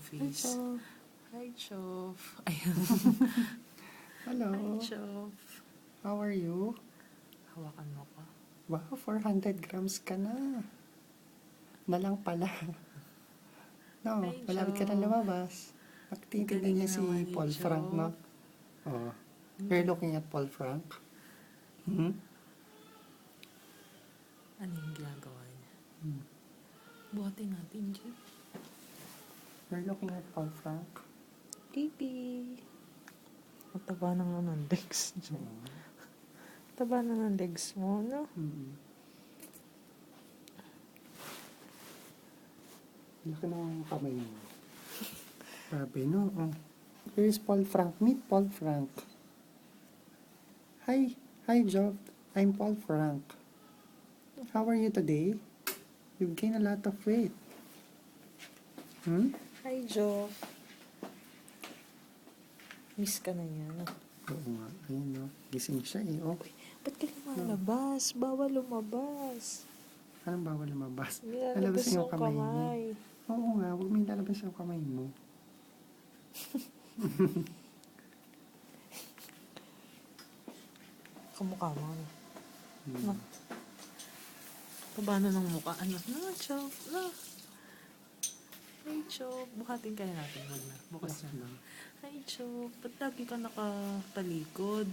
face. Hello. Hi, Chof. Ayan. Hello. Hi, Chof. How are you? Hawakan mo ko. Wow, 400 grams ka na. Na lang pala. No, Hi, malapit ka na Chof. lumabas. Nagtitindig niya si Galing naman ni Paul Frank, no? Chof. Oh. You're looking at Paul Frank? Hmm? Ano yung ginagawa niya? Hmm. Buhatin natin, Jeff. You're looking at Paul Frank? Baby. Ang taba na nga ng legs. Oo. Taba na ng legs mo, no? Mm. Laki na ang kamay mo. Grabe, no? Oh. Here is Paul Frank. Meet Paul Frank. Hi. Hi, Job. I'm Paul Frank. How are you today? You've gained a lot of weight. Hmm? Hi, Jof. Miss ka na niya. Oo nga. Ayun, no? Gising siya eh. Oh. Ba't ka lumalabas? Bawal lumabas. Anong bawal lumabas? Nilalabas Lalabasin yung kamay. Oo nga. Huwag mo lalabas yung kamay mo. Kamukha mo. Hmm. No. Taba na ng mukha. Ano? No, Chof. No. Hi, Chof. Buhatin kaya natin. Wag na. Bukas na. Hi, Chof. Ba't lagi ka nakatalikod?